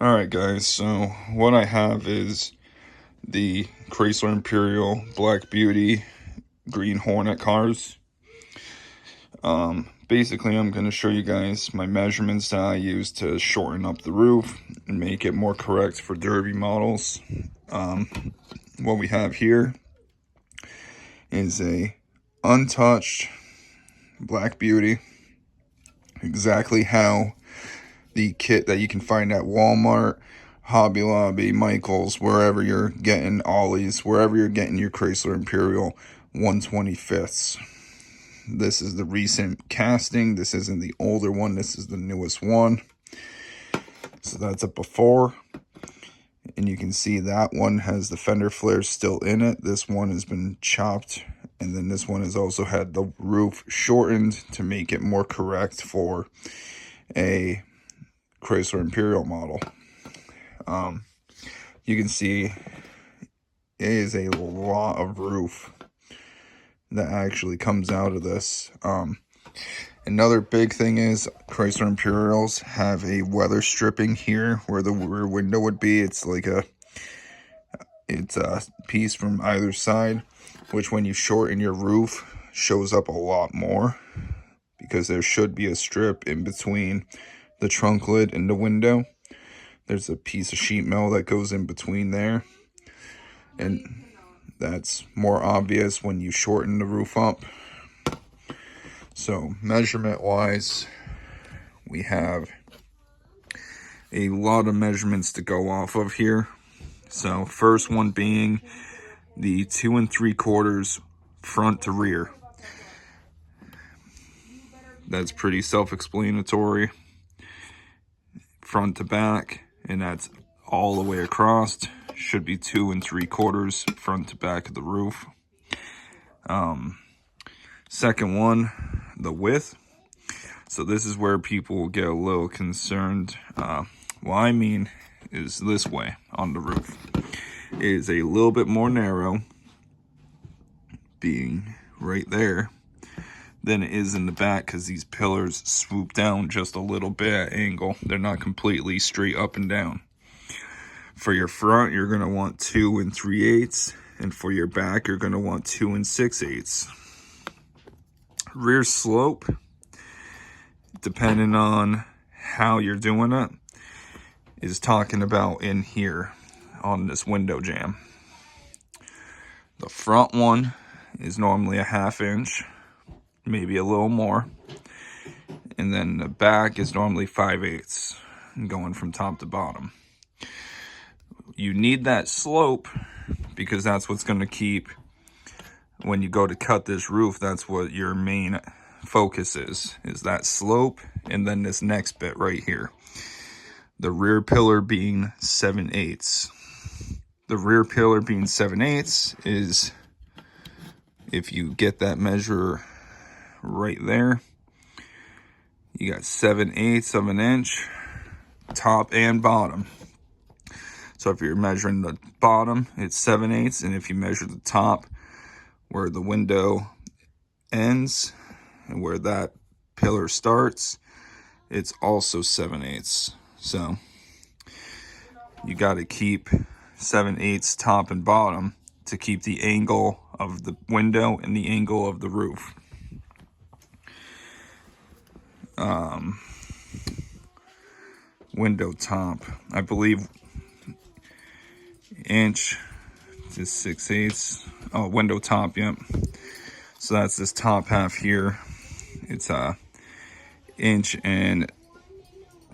Alright guys, so what I have is the Chrysler Imperial Black Beauty Green Hornet cars. Basically I'm going to show you guys my measurements that I use to shorten up the roof and make it more correct for derby models. What we have here is a untouched Black Beauty, exactly how the kit that you can find at Walmart, Hobby Lobby, Michael's, wherever you're getting Ollie's, wherever you're getting your Chrysler Imperial 125ths. This is the recent casting. This isn't the older one. This is the newest one. So that's a before. And you can see that one has the fender flares still in it. This one has been chopped. And then this one has also had the roof shortened to make it more correct for a Chrysler Imperial model. You can see it is a lot of roof that actually comes out of this. Another big thing is Chrysler Imperials have a weather stripping here where the rear window would be. It's like a piece from either side, which when you shorten your roof shows up a lot more, because there should be a strip in between the trunk lid and the window. There's a piece of sheet metal that goes in between there, and that's more obvious when you shorten the roof up. So measurement wise, we have a lot of measurements to go off of here. So first one being the 2 3/4 front to rear. That's pretty self-explanatory. Front to back, and that's all the way across. Should be 2 3/4 front to back of the roof. Second one, the width. So this is where people will get a little concerned. What I mean is this way on the roof. It is a little bit more narrow, being right there, than it is in the back, because these pillars swoop down just a little bit at angle. They're not completely straight up and down. For your front, you're going to want 2 3/8, and for your back, you're going to want 2 6/8. Rear slope, depending on how you're doing it, is talking about in here on this window jamb. The front one is normally a 1/2 inch, maybe a little more, and then the back is normally 5/8, going from top to bottom. You need that slope because that's what's going to keep, when you go to cut this roof, that's what your main focus is that slope, and then this next bit right here, the rear pillar being 7/8. The rear pillar being 7/8 is, if you get that measure right there, you got 7/8 of an inch top and bottom. So if you're measuring the bottom, it's 7/8, and if you measure the top, where the window ends and where that pillar starts, it's also 7/8. So you got to keep 7/8 top and bottom to keep the angle of the window and the angle of the roof. Window top, I believe, inch to 6/8. Oh, window top, yep. So that's this top half here. It's a inch and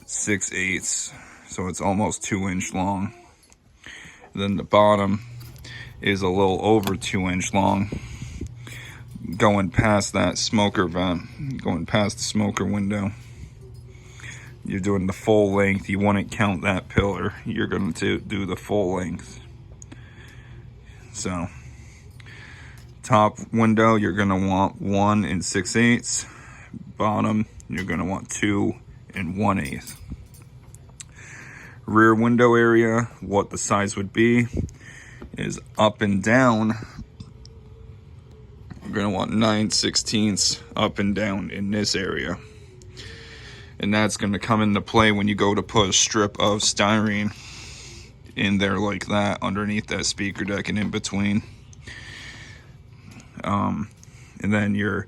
6/8, so it's almost 2 inch long. Then the bottom is a little over 2 inch long, going past that smoker vent, going past the smoker window. You're doing the full length. You wouldn't count that pillar. You're going to do the full length. So top window, you're going to want 1 6/8. Bottom, you're going to want 2 1/8. Rear window area, what the size would be is up and down. You're going to want 9/16 up and down in this area. And that's going to come into play when you go to put a strip of styrene in there like that, underneath that speaker deck and in between. And then your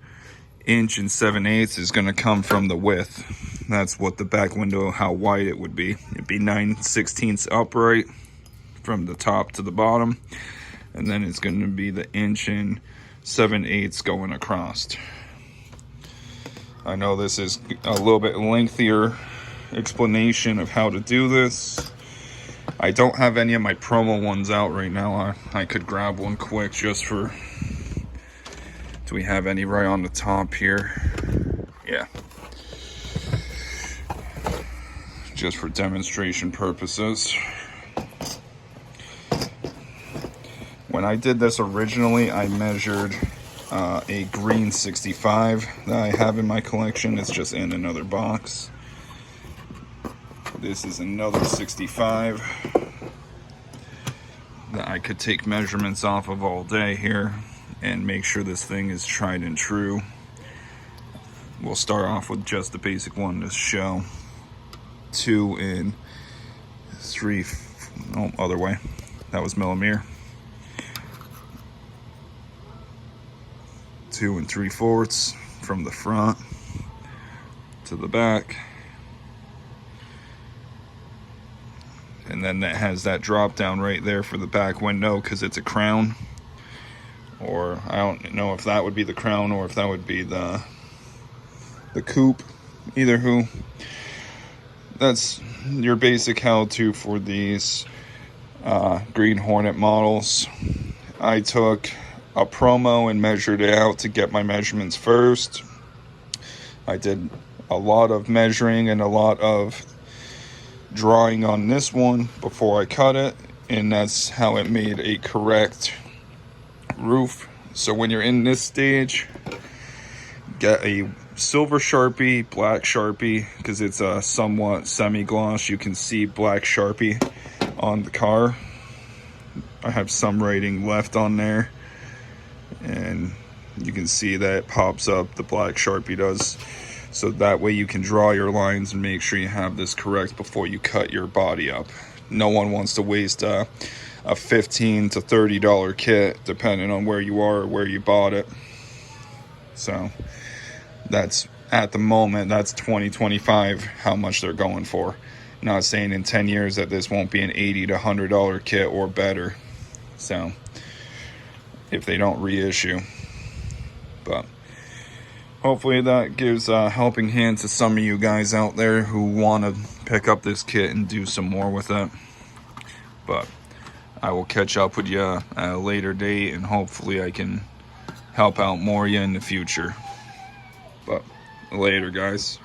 1 7/8 is going to come from the width. That's what the back window, how wide it would be. It'd be 9/16 upright from the top to the bottom. And then it's going to be the 1 7/8 going across. I know this is a little bit lengthier explanation of how to do this. I don't have any of my promo ones out right now. I could grab one quick just for... Do we have any right on the top here? Yeah. Just for demonstration purposes. When I did this originally, I measured a green 65 that I have in my collection. It's just in another box. This is another 65 that I could take measurements off of all day here and make sure this thing is tried and true. We'll start off with just the basic one to show. 2 3, oh, other way. That was millimeter. 2 3/4 from the front to the back. And then that has that drop down right there for the back window because it's a crown. Or I don't know if that would be the crown or if that would be the coupe. Either who. That's your basic how-to for these Green Hornet models. I took a promo and measured it out to get my measurements first. I did a lot of measuring and a lot of drawing on this one before I cut it, and that's how it made a correct roof. So when you're in this stage, get a silver Sharpie, black Sharpie, because it's a somewhat semi-gloss. You can see black Sharpie on the car. I have some writing left on there, and you can see that it pops up, the black Sharpie does. So that way you can draw your lines and make sure you have this correct before you cut your body up. No one wants to waste a $15 to $30 kit, depending on where you are or where you bought it. So that's, at the moment, that's 2025 how much they're going for. Not saying in 10 years that this won't be an $80 to $100 kit or better. So if they don't reissue. But hopefully that gives a helping hand to some of you guys out there who want to pick up this kit and do some more with it. But I will catch up with you at a later date, and hopefully I can help out more of you in the future. But later, guys.